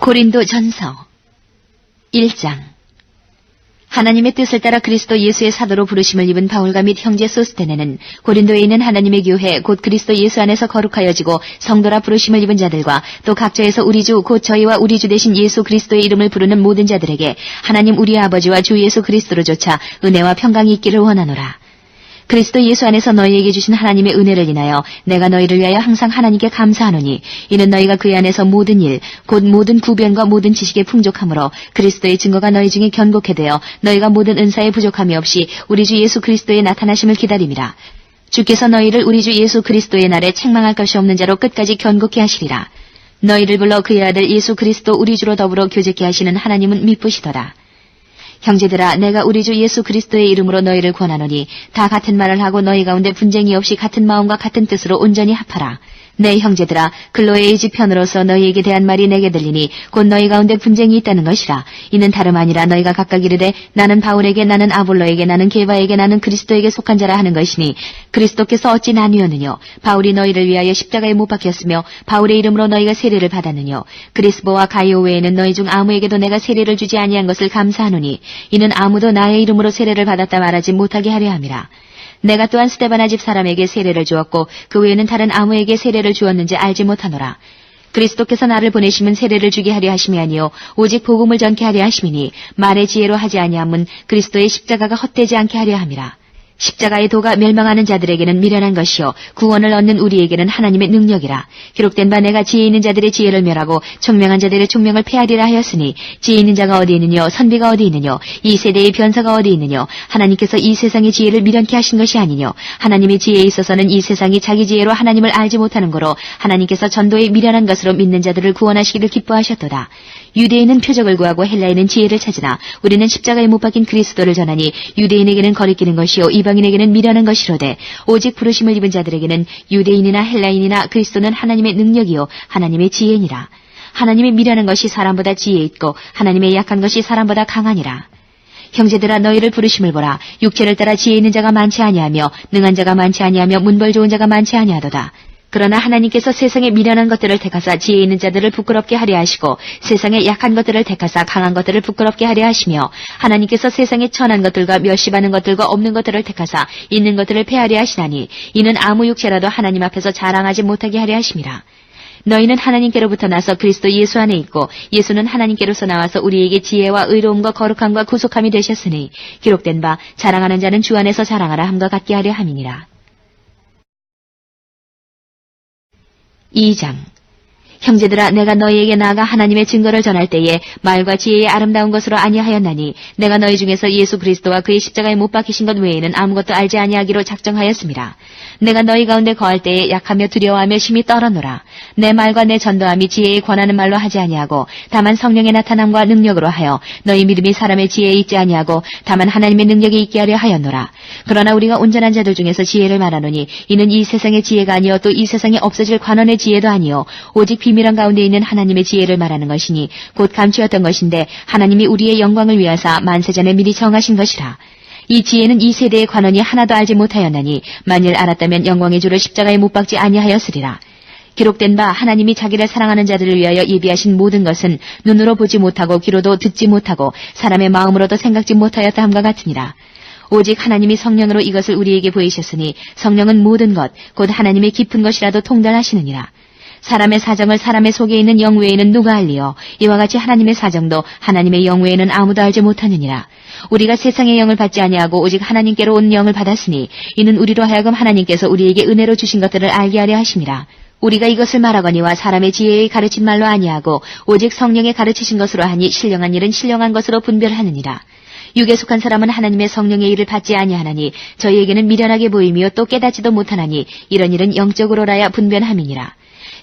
고린도 전서 1장. 하나님의 뜻을 따라 그리스도 예수의 사도로 부르심을 입은 바울과 및 형제 소스테네는 고린도에 있는 하나님의 교회 곧 그리스도 예수 안에서 거룩하여지고 성도라 부르심을 입은 자들과 또 각처에서 우리 주 곧 저희와 우리 주 되신 예수 그리스도의 이름을 부르는 모든 자들에게 하나님 우리의 아버지와 주 예수 그리스도로조차 은혜와 평강이 있기를 원하노라. 그리스도 예수 안에서 너희에게 주신 하나님의 은혜를 인하여 내가 너희를 위하여 항상 하나님께 감사하노니 이는 너희가 그 안에서 모든 일 곧 모든 구변과 모든 지식에 풍족함으로 그리스도의 증거가 너희 중에 견고케 되어 너희가 모든 은사에 부족함이 없이 우리 주 예수 그리스도의 나타나심을 기다림이라. 주께서 너희를 우리 주 예수 그리스도의 날에 책망할 것이 없는 자로 끝까지 견고케 하시리라. 너희를 불러 그의 아들 예수 그리스도 우리 주로 더불어 교제케 하시는 하나님은 미쁘시더라. 형제들아, 내가 우리 주 예수 그리스도의 이름으로 너희를 권하노니 다 같은 말을 하고 너희 가운데 분쟁이 없이 같은 마음과 같은 뜻으로 온전히 합하라. 내 형제들아, 글로의 집 편으로서 너희에게 대한 말이 내게 들리니 곧 너희 가운데 분쟁이 있다는 것이라. 이는 다름 아니라 너희가 각각 이르되 나는 바울에게, 나는 아볼로에게, 나는 게바에게, 나는 그리스도에게 속한 자라 하는 것이니 그리스도께서 어찌 나뉘었느뇨? 바울이 너희를 위하여 십자가에 못 박혔으며 바울의 이름으로 너희가 세례를 받았느뇨? 그리스보와 가이오 외에는 너희 중 아무에게도 내가 세례를 주지 아니한 것을 감사하노니 이는 아무도 나의 이름으로 세례를 받았다 말하지 못하게 하려 함이라. 내가 또한 스데바나 집 사람에게 세례를 주었고 그 외에는 다른 아무에게 세례를 주었는지 알지 못하노라. 그리스도께서 나를 보내심은 세례를 주게 하려 하심이 아니요 오직 복음을 전케 하려 하심이니 말의 지혜로 하지 아니함은 그리스도의 십자가가 헛되지 않게 하려 함이라. 십자가의 도가 멸망하는 자들에게는 미련한 것이요 구원을 얻는 우리에게는 하나님의 능력이라. 기록된 바 내가 지혜 있는 자들의 지혜를 멸하고 총명한 자들의 총명을 폐하리라 하였으니 지혜 있는 자가 어디 있느뇨? 선비가 어디 있느뇨? 이 세대의 변사가 어디 있느뇨? 하나님께서 이 세상의 지혜를 미련케 하신 것이 아니뇨? 하나님의 지혜에 있어서는 이 세상이 자기 지혜로 하나님을 알지 못하는 거로 하나님께서 전도의 미련한 것으로 믿는 자들을 구원하시기를 기뻐하셨도다. 유대인은 표적을 구하고 헬라인은 지혜를 찾으나 우리는 십자가에 못 박힌 그리스도를 전하니 유대인에게는 거리끼는 것이요 이방인에게는 미련한 것이로되 오직 부르심을 입은 자들에게는 유대인이나 헬라인이나 그리스도는 하나님의 능력이요 하나님의 지혜니라. 하나님의 미련한 것이 사람보다 지혜 있고 하나님의 약한 것이 사람보다 강하니라. 형제들아, 너희를 부르심을 보라. 육체를 따라 지혜 있는 자가 많지 아니하며 능한 자가 많지 아니하며 문벌 좋은 자가 많지 아니하도다. 그러나 하나님께서 세상의 미련한 것들을 택하사 지혜 있는 자들을 부끄럽게 하려 하시고 세상의 약한 것들을 택하사 강한 것들을 부끄럽게 하려 하시며 하나님께서 세상의 천한 것들과 멸시받는 것들과 없는 것들을 택하사 있는 것들을 폐하려 하시나니 이는 아무 육체라도 하나님 앞에서 자랑하지 못하게 하려 하심이라. 너희는 하나님께로부터 나서 그리스도 예수 안에 있고 예수는 하나님께로서 나와서 우리에게 지혜와 의로움과 거룩함과 구속함이 되셨으니 기록된 바 자랑하는 자는 주 안에서 자랑하라 함과 같게 하려 함이니라. 2장. 형제들아, 내가 너희에게 나아가 하나님의 증거를 전할 때에 말과 지혜의 아름다운 것으로 아니하였나니 내가 너희 중에서 예수 그리스도와 그의 십자가에 못 박히신 것 외에는 아무것도 알지 아니하기로 작정하였습니다. 내가 너희 가운데 거할 때에 약하며 두려워하며 심히 떨어노라. 내 말과 내 전도함이 지혜에 권하는 말로 하지 아니하고 다만 성령의 나타남과 능력으로 하여 너희 믿음이 사람의 지혜에 있지 아니하고 다만 하나님의 능력에 있게 하려 하였노라. 그러나 우리가 온전한 자들 중에서 지혜를 말하노니 이는 이 세상의 지혜가 아니요 또 이 세상에 없어질 관원의 지혜도 아니요 오직 비밀한 가운데 있는 하나님의 지혜를 말하는 것이니 곧 감추었던 것인데 하나님이 우리의 영광을 위하사 만세전에 미리 정하신 것이라. 이 지혜는 이 세대의 관원이 하나도 알지 못하였나니 만일 알았다면 영광의 주를 십자가에 못 박지 아니하였으리라. 기록된 바 하나님이 자기를 사랑하는 자들을 위하여 예비하신 모든 것은 눈으로 보지 못하고 귀로도 듣지 못하고 사람의 마음으로도 생각지 못하였다 함과 같으니라. 오직 하나님이 성령으로 이것을 우리에게 보이셨으니 성령은 모든 것 곧 하나님의 깊은 것이라도 통달하시느니라. 사람의 사정을 사람의 속에 있는 영 외에는 누가 알리요? 이와 같이 하나님의 사정도 하나님의 영 외에는 아무도 알지 못하느니라. 우리가 세상의 영을 받지 아니하고 오직 하나님께로 온 영을 받았으니 이는 우리로 하여금 하나님께서 우리에게 은혜로 주신 것들을 알게 하려 하심이라. 우리가 이것을 말하거니와 사람의 지혜의 가르친 말로 아니하고 오직 성령의 가르치신 것으로 하니 신령한 일은 신령한 것으로 분별하느니라. 육에 속한 사람은 하나님의 성령의 일을 받지 아니하나니 저희에게는 미련하게 보이며 또 깨닫지도 못하나니 이런 일은 영적으로라야 분별함이니라.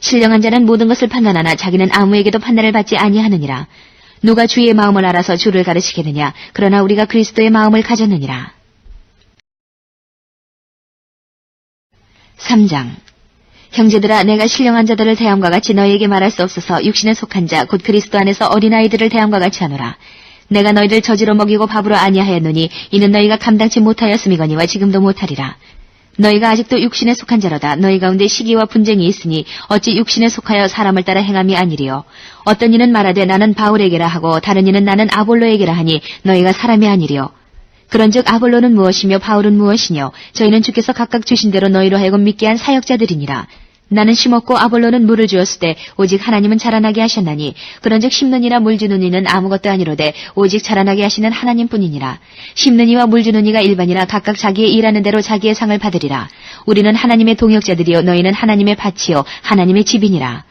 신령한 자는 모든 것을 판단하나 자기는 아무에게도 판단을 받지 아니하느니라. 누가 주의 마음을 알아서 주를 가르치겠느냐? 그러나 우리가 그리스도의 마음을 가졌느니라. 3장. 형제들아, 내가 신령한 자들을 대함과 같이 너희에게 말할 수 없어서 육신에 속한 자 곧 그리스도 안에서 어린아이들을 대함과 같이 하노라. 내가 너희를 저지로 먹이고 밥으로 아니하였노니 이는 너희가 감당치 못하였음이거니와 지금도 못하리라. 너희가 아직도 육신에 속한 자로다. 너희 가운데 시기와 분쟁이 있으니 어찌 육신에 속하여 사람을 따라 행함이 아니리요. 어떤 이는 말하되 나는 바울에게라 하고 다른 이는 나는 아볼로에게라 하니 너희가 사람이 아니리요. 그런즉 아볼로는 무엇이며 바울은 무엇이뇨? 저희는 주께서 각각 주신 대로 너희로 하여금 믿게 한 사역자들이니라. 나는 심었고 아볼로는 물을 주었으되 오직 하나님은 자라나게 하셨나니 그런즉 심는 이나 물 주는 이는 아무것도 아니로되 오직 자라나게 하시는 하나님뿐이니라. 심는 이와 물 주는 이가 일반이라 각각 자기의 일하는 대로 자기의 상을 받으리라. 우리는 하나님의 동역자들이요 너희는 하나님의 밭이요 하나님의 집이니라.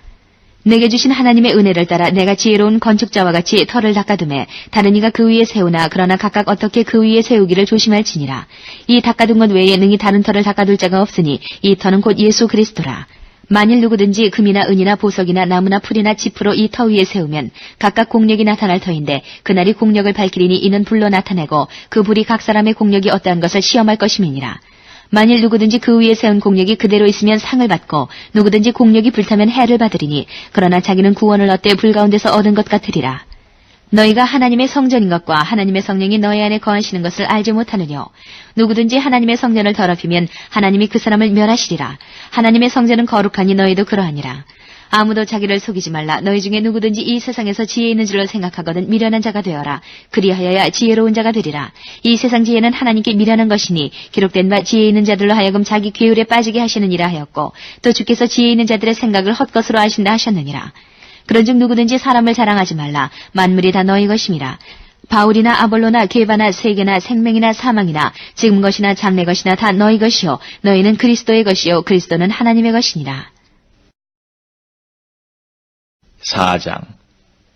내게 주신 하나님의 은혜를 따라 내가 지혜로운 건축자와 같이 터를 닦아두매 다른 이가 그 위에 세우나 그러나 각각 어떻게 그 위에 세우기를 조심할지니라. 이 닦아둔 것 외에 능히 다른 터를 닦아둘 자가 없으니 이 터는 곧 예수 그리스도라. 만일 누구든지 금이나 은이나 보석이나 나무나 풀이나 짚으로 이 터 위에 세우면 각각 공력이 나타날 터인데 그날이 공력을 밝히리니 이는 불로 나타내고 그 불이 각 사람의 공력이 어떠한 것을 시험할 것임이니라. 만일 누구든지 그 위에 세운 공력이 그대로 있으면 상을 받고 누구든지 공력이 불타면 해를 받으리니 그러나 자기는 구원을 얻되 불 가운데서 얻은 것 같으리라. 너희가 하나님의 성전인 것과 하나님의 성령이 너희 안에 거하시는 것을 알지 못하느뇨. 누구든지 하나님의 성전을 더럽히면 하나님이 그 사람을 멸하시리라. 하나님의 성전은 거룩하니 너희도 그러하니라. 아무도 자기를 속이지 말라. 너희 중에 누구든지 이 세상에서 지혜 있는 줄로 생각하거든 미련한 자가 되어라. 그리하여야 지혜로운 자가 되리라. 이 세상 지혜는 하나님께 미련한 것이니 기록된 바 지혜 있는 자들로 하여금 자기 괴율에 빠지게 하시느니라 하였고 또 주께서 지혜 있는 자들의 생각을 헛것으로 아신다 하셨느니라. 그런즉 누구든지 사람을 자랑하지 말라. 만물이 다 너희 것임이라. 바울이나 아볼로나 게바나 세계나 생명이나 사망이나 지금 것이나 장래 것이나 다 너희 것이요 너희는 그리스도의 것이요 그리스도는 하나님의 것이니라. 4장.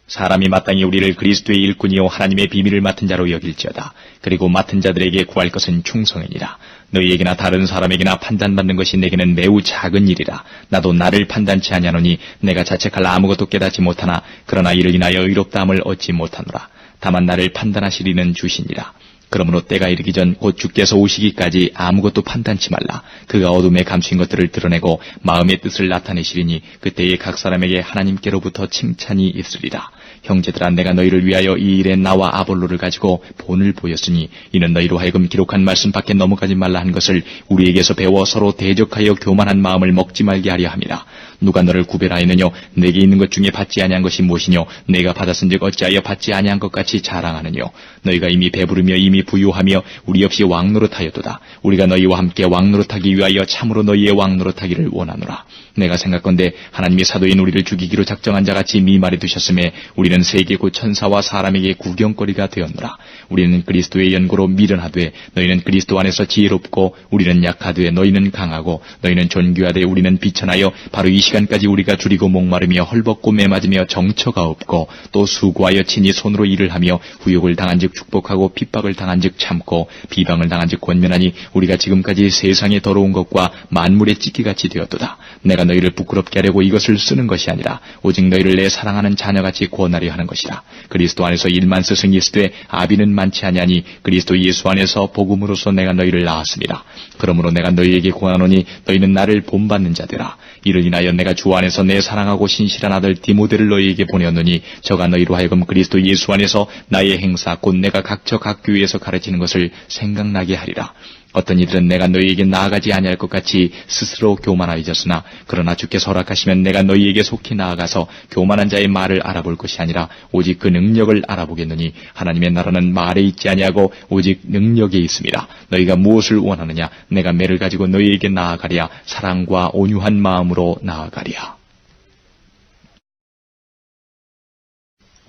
사람이 마땅히 우리를 그리스도의 일꾼이요 하나님의 비밀을 맡은 자로 여길지어다. 그리고 맡은 자들에게 구할 것은 충성이니라. 너희에게나 다른 사람에게나 판단받는 것이 내게는 매우 작은 일이라. 나도 나를 판단치 아니하노니 내가 자책할 아무것도 깨닫지 못하나 그러나 이를 인하여 의롭다함을 얻지 못하노라. 다만 나를 판단하시리는 주시니라. 그러므로 때가 이르기 전 곧 주께서 오시기까지 아무것도 판단치 말라. 그가 어둠에 감추인 것들을 드러내고 마음의 뜻을 나타내시리니 그때에 각 사람에게 하나님께로부터 칭찬이 있으리라. 형제들아, 내가 너희를 위하여 이 일에 나와 아볼로를 가지고 본을 보였으니 이는 너희로 하여금 기록한 말씀 밖에 넘어가지 말라 한 것을 우리에게서 배워 서로 대적하여 교만한 마음을 먹지 말게 하려 함이라. 누가 너를 구별하였느뇨? 내게 있는 것 중에 받지 아니한 것이 무엇이뇨? 내가 받았은즉 어찌하여 받지 아니한 것 같이 자랑하느뇨? 너희가 이미 배부르며 이미 부유하며 우리 없이 왕노릇하였도다. 우리가 너희와 함께 왕노릇하기 위하여 참으로 너희의 왕노릇하기를 원하노라. 내가 생각건대 하나님이 사도인 우리를 죽이기로 작정한 자같이 미말해 두셨음에 우리는 세계 곧 천사와 사람에게 구경거리가 되었노라. 우리는 그리스도의 연고로 미련하되 너희는 그리스도 안에서 지혜롭고 우리는 약하되 너희는 강하고 너희는 존귀하되 우리는 비천하여 바로 이 시간까지 우리가 줄이고 목마르며 헐벗고 매맞으며 정처가 없고 또 수고하여 친히 손으로 일을 하며 후욕을 당한즉 축복하고 핍박을 당한즉 참고 비방을 당한즉 권면하니 우리가 지금까지 세상의 더러운 것과 만물의 찢기같이 되었도다. 내가 너희를 부끄럽게 하려고 이것을 쓰는 것이 아니라 오직 너희를 내 사랑하는 자녀같이 구원하려 하는 것이라. 그리스도 안에서 1만 스승이 있으되 아비는 많지 아니하니 그리스도 예수 안에서 복음으로서 내가 너희를 낳았습니다. 그러므로 내가 너희에게 구하노니 너희는 나를 본받는 자되라. 이를 인하여 내가 주 안에서 내 사랑하고 신실한 아들 디모데를 너희에게 보내었노니 저가 너희로 하여금 그리스도 예수 안에서 나의 행사 곧 내가 각처 각 교회에서 가르치는 것을 생각나게 하리라. 어떤 이들은 내가 너희에게 나아가지 아니할 것 같이 스스로 교만하여졌으나 그러나 주께서 허락하시면 내가 너희에게 속히 나아가서 교만한 자의 말을 알아볼 것이 아니라 오직 그 능력을 알아보겠노니 하나님의 나라는 말에 있지 아니하고 오직 능력에 있습니다. 너희가 무엇을 원하느냐? 내가 매를 가지고 너희에게 나아가랴. 사랑과 온유한 마음으로 나아가랴.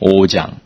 5장.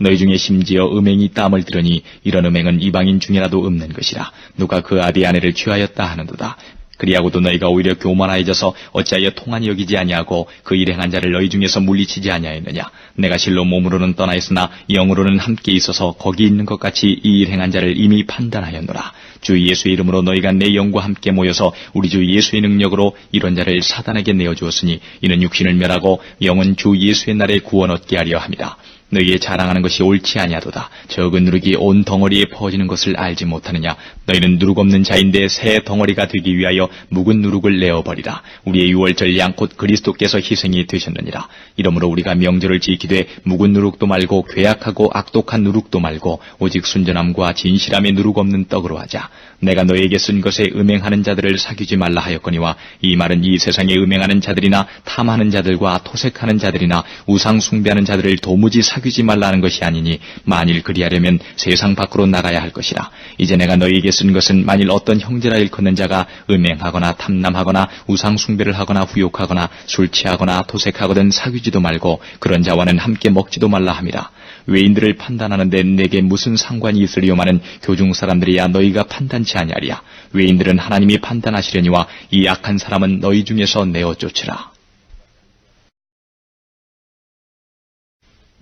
너희 중에 심지어 음행이 땀을 들으니 이런 음행은 이방인 중에라도 없는 것이라. 누가 그 아비 아내를 취하였다 하는도다. 그리하고도 너희가 오히려 교만하여져서 어찌하여 통한이 여기지 아니하고 그 일을 행한 자를 너희 중에서 물리치지 아니하였느냐. 내가 실로 몸으로는 떠나 있으나 영으로는 함께 있어서 거기 있는 것 같이 이 일 행한 자를 이미 판단하였노라. 주 예수의 이름으로 너희가 내 영과 함께 모여서 우리 주 예수의 능력으로 이런 자를 사단에게 내어주었으니 이는 육신을 멸하고 영은 주 예수의 날에 구원 얻게 하려 함이다. 너희의 자랑하는 것이 옳지 아니하도다. 적은 누룩이 온 덩어리에 퍼지는 것을 알지 못하느냐. 너희는 누룩 없는 자인데 새 덩어리가 되기 위하여 묵은 누룩을 내어버리라. 우리의 유월절 양 곧 그리스도께서 희생이 되셨느니라. 이러므로 우리가 명절을 지키되 묵은 누룩도 말고 괴악하고 악독한 누룩도 말고 오직 순전함과 진실함의 누룩 없는 떡으로 하자. 내가 너희에게 쓴 것에 음행하는 자들을 사귀지 말라 하였거니와 이 말은 이 세상에 음행하는 자들이나 탐하는 자들과 토색하는 자들이나 우상 숭배하는 자들을 도무지 사귀지 말라는 것이 아니니 만일 그리하려면 세상 밖으로 나가야 할 것이라. 이제 내가 너희에게 쓴 것은 만일 어떤 형제라 일컫는 자가 음행하거나 탐남하거나 우상 숭배를 하거나 후욕하거나 술 취하거나 토색하거든 사귀지도 말고 그런 자와는 함께 먹지도 말라 함이라. 외인들을 판단하는데 내게 무슨 상관이 있으리요마는 교중 사람들이야 너희가 판단치 아니하리야. 외인들은 하나님이 판단하시려니와 이 악한 사람은 너희 중에서 내어 쫓으라.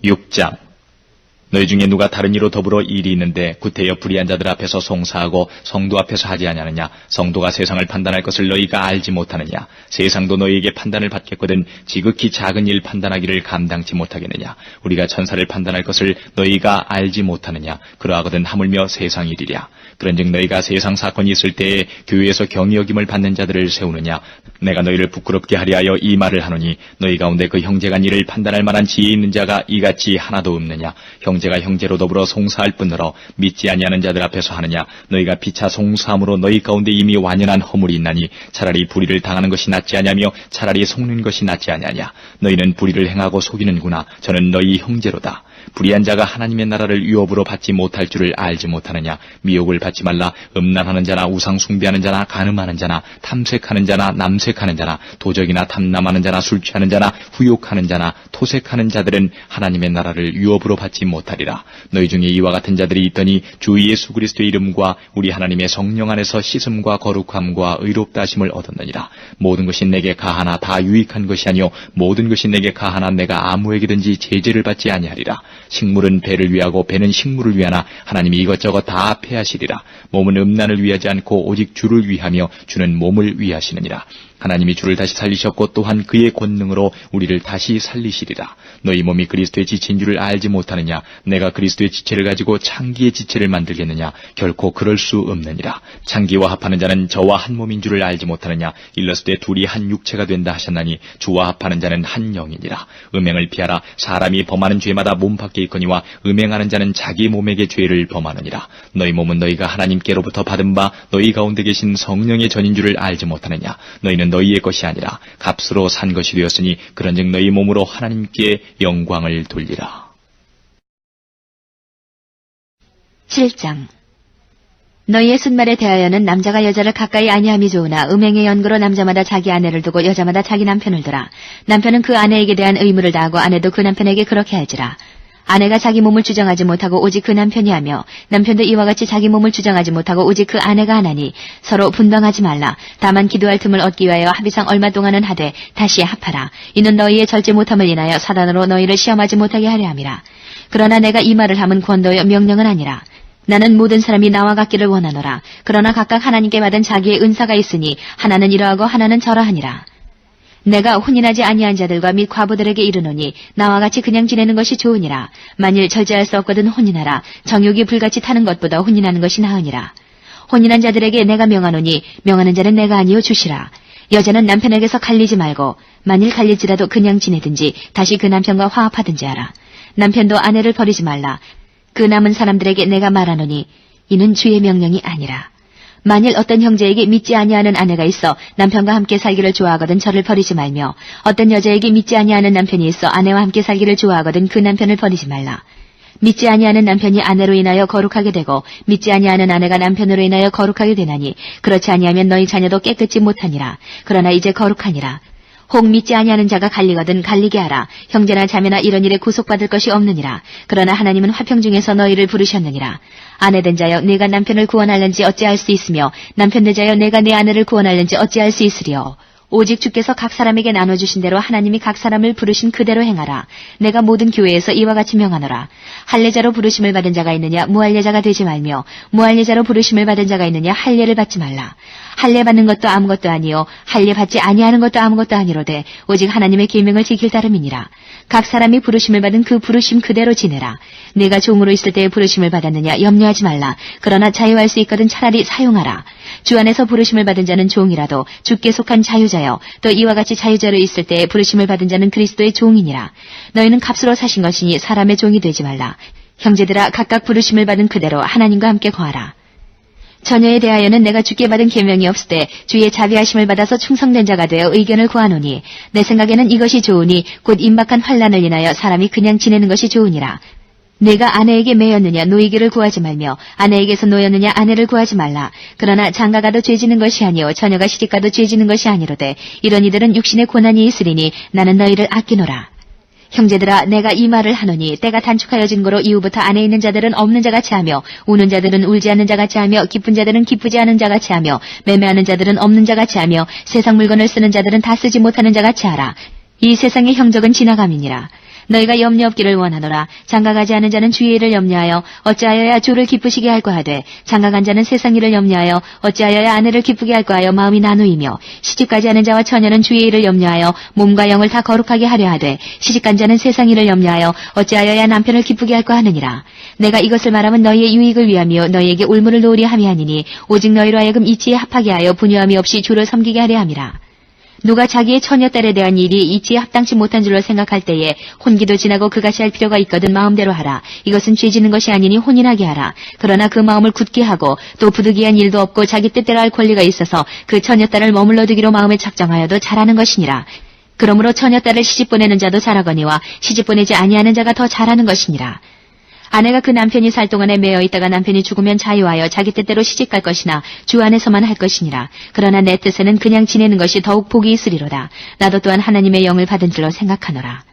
6장. 너희 중에 누가 다른 이로 더불어 일이 있는데 구태여 불의한 자들 앞에서 송사하고 성도 앞에서 하지 아니하느냐. 성도가 세상을 판단할 것을 너희가 알지 못하느냐. 세상도 너희에게 판단을 받겠거든 지극히 작은 일 판단하기를 감당치 못하겠느냐. 우리가 천사를 판단할 것을 너희가 알지 못하느냐. 그러하거든 하물며 세상 일이랴. 그런즉 너희가 세상 사건이 있을 때에 교회에서 경히 여김을 받는 자들을 세우느냐. 내가 너희를 부끄럽게 하려 하여 이 말을 하노니 너희 가운데 그 형제가 이를 판단할 만한 지혜 있는 자가 이같이 하나도 없느냐. 형제가 형제로 더불어 송사할 뿐더러 믿지 아니하는 자들 앞에서 하느냐. 너희가 피차 송사함으로 너희 가운데 이미 완연한 허물이 있나니 차라리 불의를 당하는 것이 낫지 아니하며 차라리 속는 것이 낫지 아니하냐. 너희는 불의를 행하고 속이는구나. 저는 너희 형제로다. 불의한 자가 하나님의 나라를 유업으로 받지 못할 줄을 알지 못하느냐. 미혹을 받지 말라. 음란하는 자나 우상 숭배하는 자나 간음하는 자나 탐색하는 자나 남색하는 자나 도적이나 탐남하는 자나 술 취하는 자나 후욕하는 자나 토색하는 자들은 하나님의 나라를 유업으로 받지 못하리라. 너희 중에 이와 같은 자들이 있더니 주 예수 그리스도의 이름과 우리 하나님의 성령 안에서 씻음과 거룩함과 의롭다 하심을 얻었느니라. 모든 것이 내게 가하나 다 유익한 것이 아니요 모든 것이 내게 가하나 내가 아무에게든지 제재를 받지 아니하리라. 식물은 배를 위하고 배는 식물을 위하나 하나님이 이것저것 다 폐하시리라. 몸은 음란을 위하지 않고 오직 주를 위하며 주는 몸을 위하시느니라. 하나님이 주를 다시 살리셨고 또한 그의 권능으로 우리를 다시 살리시리라. 너희 몸이 그리스도의 지체인 줄을 알지 못하느냐. 내가 그리스도의 지체를 가지고 창기의 지체를 만들겠느냐. 결코 그럴 수 없느니라. 창기와 합하는 자는 저와 한 몸인 줄을 알지 못하느냐. 일러스되 둘이 한 육체가 된다 하셨나니 주와 합하는 자는 한 영이니라. 음행을 피하라. 사람이 범하는 죄마다 몸 밖에 있거니와 음행하는 자는 자기 몸에게 죄를 범하느니라. 너희 몸은 너희가 하나님께로부터 받은 바 너희 가운데 계신 성령의 전인 줄을 알지 못하느냐. 너희는 너희의 것이 아니라 값으로 산 것이 되었으니 그런즉 너희 몸으로 하나님께 영광을 돌리라. 7장. 너희의 순말에 대하여는 남자가 여자를 가까이 아니함이 좋으나 음행의 연고로 남자마다 자기 아내를 두고 여자마다 자기 남편을 두라. 남편은 그 아내에게 대한 의무를 다하고 아내도 그 남편에게 그렇게 할지라. 아내가 자기 몸을 주장하지 못하고 오직 그 남편이 하며 남편도 이와 같이 자기 몸을 주장하지 못하고 오직 그 아내가 하나니 서로 분방하지 말라. 다만 기도할 틈을 얻기 위하여 합의상 얼마 동안은 하되 다시 합하라. 이는 너희의 절제 못함을 인하여 사단으로 너희를 시험하지 못하게 하려 함이라. 그러나 내가 이 말을 함은 권도여 명령은 아니라. 나는 모든 사람이 나와 같기를 원하노라. 그러나 각각 하나님께 받은 자기의 은사가 있으니 하나는 이러하고 하나는 저러하니라. 내가 혼인하지 아니한 자들과 및 과부들에게 이르노니 나와 같이 그냥 지내는 것이 좋으니라. 만일 절제할 수 없거든 혼인하라. 정욕이 불같이 타는 것보다 혼인하는 것이 나으니라. 혼인한 자들에게 내가 명하노니 명하는 자는 내가 아니요 주시라. 여자는 남편에게서 갈리지 말고 만일 갈릴지라도 그냥 지내든지 다시 그 남편과 화합하든지 하라. 남편도 아내를 버리지 말라. 그 남은 사람들에게 내가 말하노니 이는 주의 명령이 아니라. 만일 어떤 형제에게 믿지 아니하는 아내가 있어 남편과 함께 살기를 좋아하거든 저를 버리지 말며 어떤 여자에게 믿지 아니하는 남편이 있어 아내와 함께 살기를 좋아하거든 그 남편을 버리지 말라. 믿지 아니하는 남편이 아내로 인하여 거룩하게 되고 믿지 아니하는 아내가 남편으로 인하여 거룩하게 되나니 그렇지 아니하면 너희 자녀도 깨끗지 못하니라. 그러나 이제 거룩하니라. 혹 믿지 아니하는 자가 갈리거든 갈리게 하라. 형제나 자매나 이런 일에 구속받을 것이 없느니라. 그러나 하나님은 화평 중에서 너희를 부르셨느니라. 아내된 자여 내가 남편을 구원할는지 어찌할 수 있으며 남편된 자여 내가 내 아내를 구원할는지 어찌할 수 있으리요. 오직 주께서 각 사람에게 나눠주신 대로 하나님이 각 사람을 부르신 그대로 행하라. 내가 모든 교회에서 이와 같이 명하노라. 할례자로 부르심을 받은 자가 있느냐 무할례자가 되지 말며 무할례자로 부르심을 받은 자가 있느냐 할례를 받지 말라. 할례 받는 것도 아무것도 아니요 할례 받지 아니하는 것도 아무것도 아니로되 오직 하나님의 계명을 지킬 따름이니라. 각 사람이 부르심을 받은 그 부르심 그대로 지내라. 내가 종으로 있을 때에 부르심을 받았느냐 염려하지 말라. 그러나 자유할 수 있거든 차라리 사용하라. 주 안에서 부르심을 받은 자는 종이라도 주께 속한 자유자여 또 이와 같이 자유자로 있을 때에 부르심을 받은 자는 그리스도의 종이니라. 너희는 값으로 사신 것이니 사람의 종이 되지 말라. 형제들아 각각 부르심을 받은 그대로 하나님과 함께 거하라. 처녀에 대하여는 내가 주께 받은 계명이 없을 때 주의 자비하심을 받아서 충성된 자가 되어 의견을 구하노니 내 생각에는 이것이 좋으니 곧 임박한 환난을 인하여 사람이 그냥 지내는 것이 좋으니라. 내가 아내에게 매였느냐 노이기를 구하지 말며 아내에게서 노였느냐 아내를 구하지 말라. 그러나 장가가도 죄지는 것이 아니요 처녀가 시집가도 죄지는 것이 아니로되 이런 이들은 육신의 고난이 있으리니 나는 너희를 아끼노라. 형제들아 내가 이 말을 하노니 때가 단축하여진 거로 이후부터 안에 있는 자들은 없는 자같이 하며 우는 자들은 울지 않는 자같이 하며 기쁜 자들은 기쁘지 않은 자같이 하며 매매하는 자들은 없는 자같이 하며 세상 물건을 쓰는 자들은 다 쓰지 못하는 자같이 하라. 이 세상의 형적은 지나감이니라. 너희가 염려 없기를 원하노라. 장가가지 않은 자는 주의 일을 염려하여 어찌하여야 주를 기쁘시게 할까 하되 장가간 자는 세상 일을 염려하여 어찌하여야 아내를 기쁘게 할까 하여 마음이 나누이며 시집가지 않은 자와 처녀는 주의 일을 염려하여 몸과 영을 다 거룩하게 하려 하되 시집간 자는 세상 일을 염려하여 어찌하여야 남편을 기쁘게 할까 하느니라. 내가 이것을 말하면 너희의 유익을 위하며 너희에게 올무를 놓으리 함이 아니니 오직 너희로 하여금 이치에 합하게 하여 분유함이 없이 주를 섬기게 하려 함이라. 누가 자기의 처녀딸에 대한 일이 이치에 합당치 못한 줄로 생각할 때에 혼기도 지나고 그같이 할 필요가 있거든 마음대로 하라. 이것은 죄지는 것이 아니니 혼인하게 하라. 그러나 그 마음을 굳게 하고 또 부득이한 일도 없고 자기 뜻대로 할 권리가 있어서 그 처녀딸을 머물러 두기로 마음에 작정하여도 잘하는 것이니라. 그러므로 처녀딸을 시집 보내는 자도 잘하거니와 시집 보내지 아니하는 자가 더 잘하는 것이니라. 아내가 그 남편이 살 동안에 매여 있다가 남편이 죽으면 자유하여 자기 뜻대로 시집갈 것이나 주 안에서만 할 것이니라. 그러나 내 뜻에는 그냥 지내는 것이 더욱 복이 있으리로다. 나도 또한 하나님의 영을 받은 줄로 생각하노라.